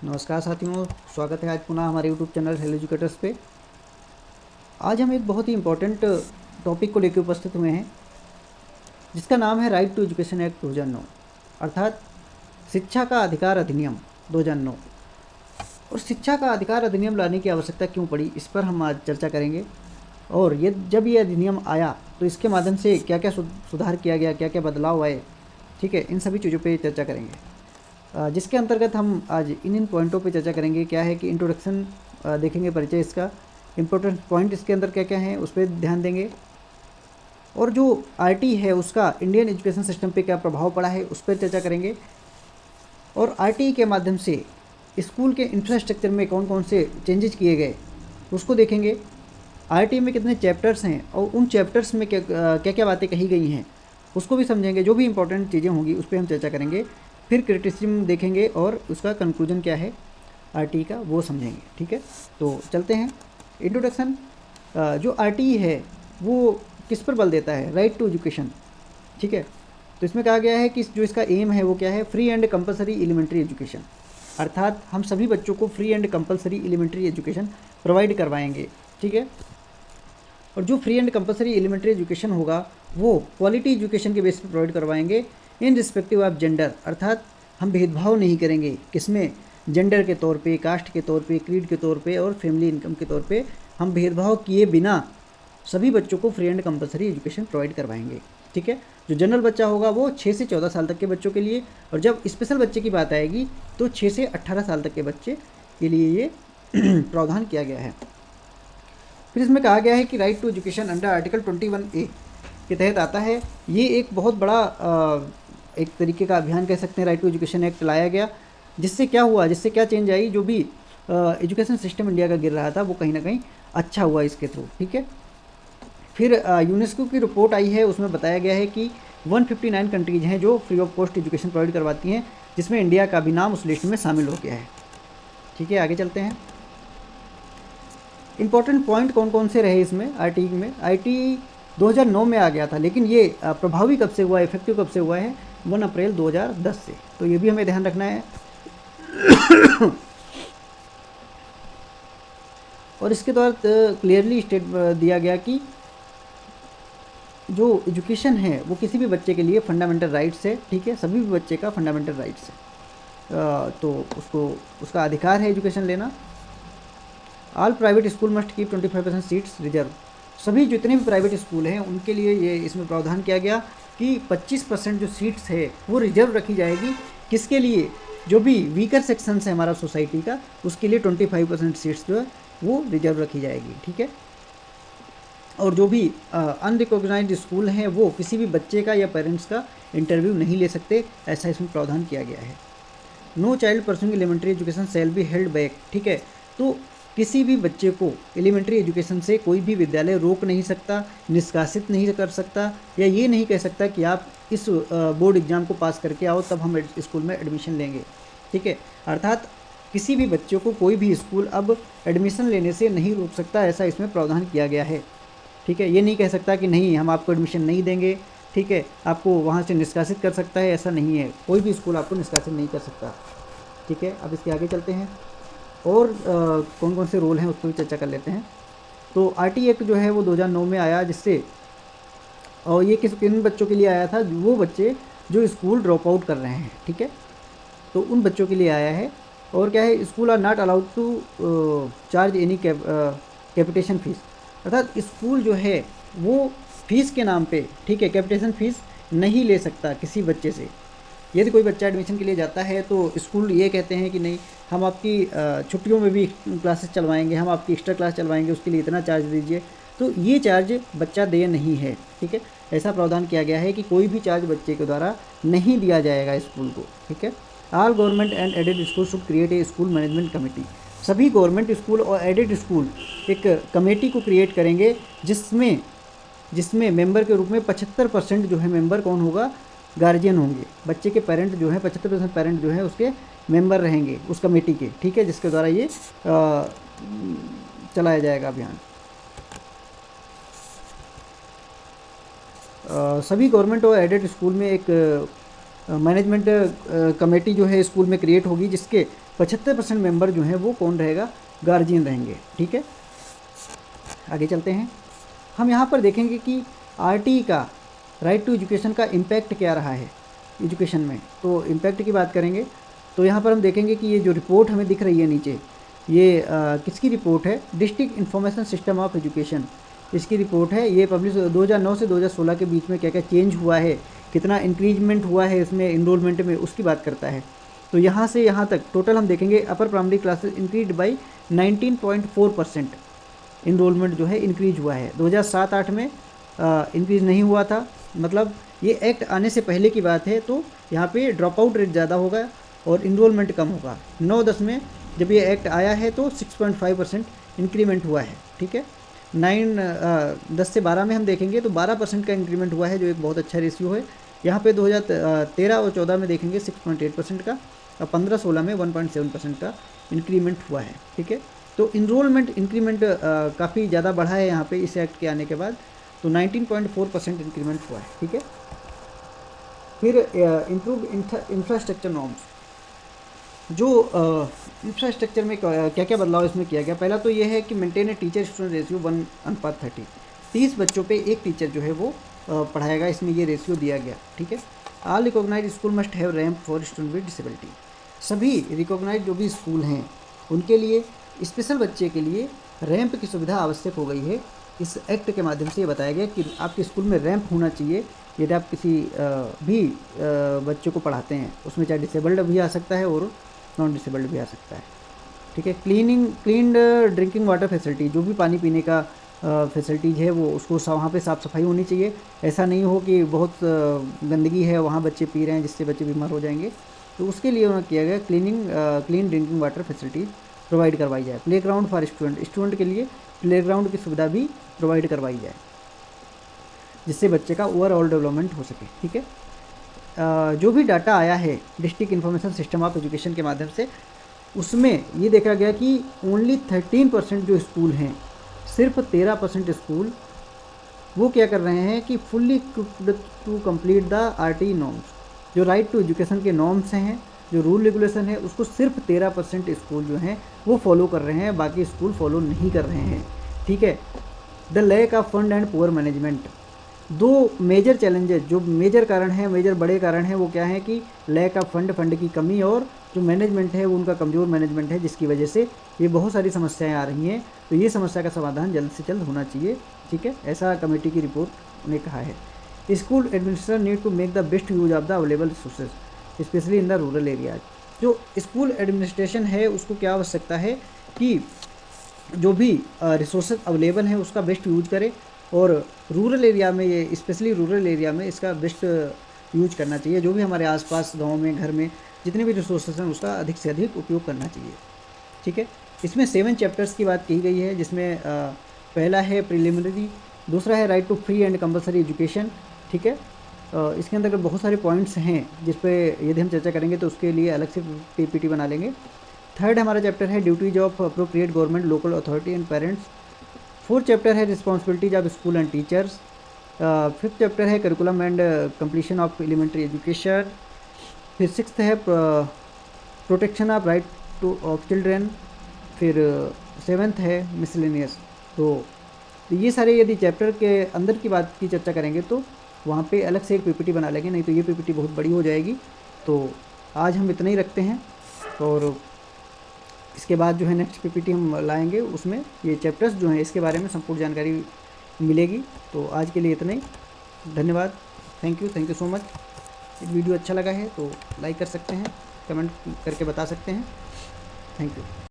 नमस्कार साथियों, स्वागत है आज पुनः हमारे यूट्यूब चैनल हेलो एजुकेटर्स पे। आज हम एक बहुत ही इम्पोर्टेंट टॉपिक को लेकर उपस्थित हुए हैं, जिसका नाम है राइट टू एजुकेशन एक्ट 2009, अर्थात शिक्षा का अधिकार अधिनियम 2009। और शिक्षा का अधिकार अधिनियम लाने की आवश्यकता क्यों पड़ी, इस पर हम आज चर्चा करेंगे। और जब ये अधिनियम आया तो इसके माध्यम से क्या क्या सुधार किया गया, क्या क्या बदलाव आए, ठीक है, इन सभी चीज़ों पर चर्चा करेंगे। जिसके अंतर्गत हम आज इन पॉइंटों पे चर्चा करेंगे। क्या है कि इंट्रोडक्शन देखेंगे, परिचय इसका, इम्पोर्टेंट पॉइंट इसके अंदर क्या क्या हैं उस पर ध्यान देंगे। और जो आरटी है उसका इंडियन एजुकेशन सिस्टम पे क्या प्रभाव पड़ा है उस पर चर्चा करेंगे। और आरटी के माध्यम से स्कूल के इंफ्रास्ट्रक्चर में कौन कौन से चेंजेस किए गए उसको देखेंगे। आरटी में कितने चैप्टर्स हैं और उन चैप्टर्स में क्या क्या क्या बातें कही गई हैं उसको भी समझेंगे। जो भी इंपॉर्टेंट चीज़ें होंगी उस पर हम चर्चा करेंगे। फिर क्रिटिसिज्म देखेंगे और उसका कंक्लूजन क्या है आरटी का वो समझेंगे। ठीक है, तो चलते हैं। इंट्रोडक्शन। जो आरटी है वो किस पर बल देता है? Right to education. ठीक है, तो इसमें कहा गया है कि जो इसका एम है वो क्या है? Free and compulsory elementary education, अर्थात हम सभी बच्चों को free and compulsory elementary education provide करवाएंगे। ठीक है, और जो free and compulsory elementary education होगा वो क्वालिटी एजुकेशन के बेस पर प्रोवाइड करवाएंगे इन रिस्पेक्टिव ऑफ जेंडर, अर्थात हम भेदभाव नहीं करेंगे किसमें, जेंडर के तौर पे, कास्ट के तौर पे, क्रीड के तौर पे और फैमिली इनकम के तौर पे हम भेदभाव किए बिना सभी बच्चों को free and compulsory education provide करवाएंगे। ठीक है, जो जनरल बच्चा होगा वो 6 से 14 साल तक के बच्चों के लिए, और जब स्पेशल बच्चे की बात आएगी तो 6 से 18 साल तक के बच्चे के लिए ये प्रावधान किया गया है। फिर इसमें कहा गया है कि right to education under article 21A के तहत आता है। ये एक बहुत बड़ा एक तरीके का अभियान कह सकते हैं, राइट टू एजुकेशन एक्ट लाया गया। जिससे क्या हुआ, जिससे क्या चेंज आई, जो भी एजुकेशन सिस्टम इंडिया का गिर रहा था वो कहीं ना कहीं अच्छा हुआ इसके थ्रू। ठीक है, फिर यूनेस्को की रिपोर्ट आई है, उसमें बताया गया है कि 159 कंट्रीज हैं जो free of cost education provide करवाती हैं, जिसमें इंडिया का भी नाम उस लिस्ट में शामिल हो गया है। ठीक है, आगे चलते हैं। इंपॉर्टेंट पॉइंट कौन कौन से रहे इसमें आईटी में? आईटी 2009 में आ गया था, लेकिन ये प्रभावी कब से हुआ, इफेक्टिव कब से हुआ है? 1 अप्रैल 2010 से। तो ये भी हमें ध्यान रखना है। और इसके द्वारा क्लियरली स्टेट दिया गया कि जो एजुकेशन है वो किसी भी बच्चे के लिए फंडामेंटल राइट्स है। ठीक है, सभी भी बच्चे का फंडामेंटल राइट्स है, तो उसको उसका अधिकार है एजुकेशन लेना। All private school must keep 25% seats reserve. सभी जितने भी प्राइवेट स्कूल हैं उनके लिए ये इसमें प्रावधान किया गया कि 25% जो सीट्स है वो रिजर्व रखी जाएगी। किसके लिए? जो भी वीकर सेक्शंस है हमारा सोसाइटी का, उसके लिए 25% सीट्स जो है वो रिजर्व रखी जाएगी। ठीक है, और जो भी अनरिकॉग्नाइज्ड स्कूल हैं वो किसी भी बच्चे का या पेरेंट्स का इंटरव्यू नहीं ले सकते, ऐसा इसमें प्रावधान किया गया है। No child pursuing elementary education shall be held back. ठीक है, तो किसी भी बच्चे को एलिमेंट्री एजुकेशन से कोई भी विद्यालय रोक नहीं सकता, निष्कासित नहीं कर सकता, या ये नहीं कह सकता कि आप इस बोर्ड एग्ज़ाम को पास करके आओ तब हम स्कूल में एडमिशन लेंगे। ठीक है, अर्थात किसी भी बच्चे को कोई भी स्कूल अब एडमिशन लेने से नहीं रोक सकता, ऐसा इसमें प्रावधान किया गया है। ठीक है, ये नहीं कह सकता कि नहीं हम आपको एडमिशन नहीं देंगे, ठीक है, आपको वहाँ से निष्कासित कर सकता है, ऐसा नहीं है। कोई भी स्कूल आपको निष्कासित नहीं कर सकता। ठीक है, अब इसके आगे चलते हैं और कौन कौन से रोल हैं उस पर भी चर्चा कर लेते हैं। तो आरटी एक्ट जो है वो 2009 में आया, जिससे और ये किन बच्चों के लिए आया था? वो बच्चे जो स्कूल ड्रॉप आउट कर रहे हैं। ठीक है, तो उन बच्चों के लिए आया है। और क्या है? School are not allowed to charge any capitation fee, अर्थात स्कूल जो है वो फीस के नाम पे, ठीक है, कैपिटेशन फीस नहीं ले सकता किसी बच्चे से। यदि कोई बच्चा एडमिशन के लिए जाता है तो स्कूल ये कहते हैं कि नहीं, हम आपकी छुट्टियों में भी क्लासेस चलवाएंगे, हम आपकी एक्स्ट्रा क्लास चलवाएंगे, उसके लिए इतना चार्ज दीजिए, तो ये चार्ज बच्चा दे नहीं है। ठीक है, ऐसा प्रावधान किया गया है कि कोई भी चार्ज बच्चे के द्वारा नहीं दिया जाएगा स्कूल को। ठीक है, all government and aided school should create a school management committee. सभी गवर्नमेंट स्कूल और एडेड स्कूल एक कमेटी को क्रिएट करेंगे, जिसमें मेंबर के रूप में 75% जो है मेंबर कौन होगा? गार्जियन होंगे। बच्चे के पेरेंट जो है 75% पेरेंट जो है उसके मेंबर रहेंगे उस कमेटी के। ठीक है, जिसके द्वारा ये चलाया जाएगा अभियान। सभी गवर्नमेंट और एडेड स्कूल में एक मैनेजमेंट कमेटी जो है स्कूल में क्रिएट होगी, जिसके 75% मेंबर जो हैं वो कौन रहेगा, गार्जियन रहेंगे। ठीक है, आगे चलते हैं। हम यहाँ पर देखेंगे कि आरटीई का, राइट टू एजुकेशन का इम्पैक्ट क्या रहा है एजुकेशन में। तो इम्पैक्ट की बात करेंगे तो यहाँ पर हम देखेंगे कि ये जो रिपोर्ट हमें दिख रही है नीचे, ये किसकी रिपोर्ट है, district information system of education, इसकी रिपोर्ट है। ये पब्लिश 2009 से 2016 के बीच में क्या क्या चेंज हुआ है, कितना इंक्रीजमेंट हुआ है इसमें इनरोलमेंट में, उसकी बात करता है। तो यहाँ से यहाँ तक टोटल हम देखेंगे upper primary classes increase by 19.4%, enrolment जो है इंक्रीज हुआ है। 2007-8 में इंक्रीज नहीं हुआ था, मतलब ये एक्ट आने से पहले की बात है। तो यहाँ पे ड्रॉप आउट रेट ज़्यादा होगा और इनरोलमेंट कम होगा। 9-10 में जब ये एक्ट आया है तो 6.5% इंक्रीमेंट हुआ है। ठीक है, 10 से 12 में हम देखेंगे तो 12% का इंक्रीमेंट हुआ है, जो एक बहुत अच्छा रेशियो है। यहाँ पे 2013 और 14 में देखेंगे 6.8% का, और 15-16 में 1.7% का इंक्रीमेंट हुआ है। ठीक है, तो इनरोलमेंट इंक्रीमेंट काफ़ी ज़्यादा बढ़ा है यहाँ पे इस एक्ट के आने के बाद, तो 19.4% इंक्रीमेंट हुआ है। ठीक है, फिर इम्प्रूव इंफ्रास्ट्रक्चर नॉर्म्स, जो इंफ्रास्ट्रक्चर में क्या क्या बदलाव इसमें किया गया। पहला तो ये है कि maintain a teacher student ratio 1:30, 30 बच्चों पे एक टीचर जो है वो पढ़ाएगा, इसमें ये रेशियो दिया गया। ठीक है, all recognise school must have ramp for student with disability, सभी रिकॉग्नाइज जो भी स्कूल हैं उनके लिए, स्पेशल बच्चे के लिए रैंप की सुविधा आवश्यक हो गई है। इस एक्ट के माध्यम से ये बताया गया कि आपके स्कूल में रैंप होना चाहिए यदि आप किसी भी बच्चे को पढ़ाते हैं, उसमें चाहे डिसेबल्ड भी आ सकता है और नॉन डिसेबल्ड भी आ सकता है। ठीक है, क्लीन ड्रिंकिंग वाटर फैसिलिटी, जो भी पानी पीने का फैसिलिटीज़ है वो उसको वहाँ पे साफ़ सफाई होनी चाहिए। ऐसा नहीं हो कि बहुत गंदगी है वहाँ बच्चे पी रहे हैं जिससे बच्चे बीमार हो जाएंगे। तो उसके लिए उन्होंने किया गया clean drinking water facilities provide करवाई जाए। प्ले ग्राउंड फॉर स्टूडेंट के लिए प्ले ग्राउंड की सुविधा भी प्रोवाइड करवाई जाए, जिससे बच्चे का ओवरऑल डेवलपमेंट हो सके। ठीक है, जो भी डाटा आया है district information system of education के माध्यम से, उसमें ये देखा गया कि ओनली 13% जो स्कूल हैं, सिर्फ 13% स्कूल वो क्या कर रहे हैं कि fully to complete the RTE norms, जो राइट टू एजुकेशन के नॉर्म्स हैं, जो रूल रेगुलेशन है, उसको सिर्फ 13% स्कूल जो हैं वो फॉलो कर रहे हैं, बाकी स्कूल फॉलो नहीं कर रहे हैं। ठीक है, the lack of fund and poor management, दो मेजर चैलेंजेस, जो मेजर कारण हैं, मेजर बड़े कारण हैं, वो क्या है कि लैक ऑफ फंड की कमी, और जो मैनेजमेंट है वो उनका कमज़ोर मैनेजमेंट है, जिसकी वजह से ये बहुत सारी समस्याएं आ रही हैं। तो ये समस्या का समाधान जल्द से जल्द होना चाहिए। ठीक है, ऐसा कमेटी की रिपोर्ट ने कहा है। School administrator need to make the best use of the available resources specially in the rural areas, जो स्कूल एडमिनिस्ट्रेशन है उसको क्या आवश्यकता है कि जो भी रिसोर्सेज अवेलेबल हैं उसका बेस्ट यूज करे, और रूरल एरिया में, ये स्पेशली रूरल एरिया में इसका बेस्ट यूज करना चाहिए। जो भी हमारे आसपास गांव में, घर में जितने भी रिसोर्सेज हैं उसका अधिक से अधिक उपयोग करना चाहिए। ठीक है, इसमें 7 चैप्टर्स की बात की गई है, जिसमें पहला है प्रिलिमिनरी, दूसरा है right to free and compulsory education. ठीक है, इसके अंदर बहुत सारे पॉइंट्स हैं जिस पे यदि हम चर्चा करेंगे तो उसके लिए अलग से पीपीटी बना लेंगे। थर्ड हमारा चैप्टर है duties of appropriate government, local authority and parents. Fourth chapter है responsibilities of school and teachers. Fifth chapter है curriculum and completion of elementary education. फिर सिक्स्थ है protection of right to of children. फिर seventh है miscellaneous. तो ये सारे यदि चैप्टर के अंदर की बात की चर्चा करेंगे तो वहाँ पे अलग से एक पीपीटी बना लेंगे, नहीं तो ये पीपीटी बहुत बड़ी हो जाएगी। तो आज हम इतना ही रखते हैं, और इसके बाद जो है नेक्स्ट पीपीटी हम लाएंगे, उसमें ये चैप्टर्स जो हैं इसके बारे में संपूर्ण जानकारी मिलेगी। तो आज के लिए इतना ही, धन्यवाद, thank you so much. Video अच्छा लगा है तो लाइक कर सकते हैं, कमेंट करके बता सकते हैं। Thank you.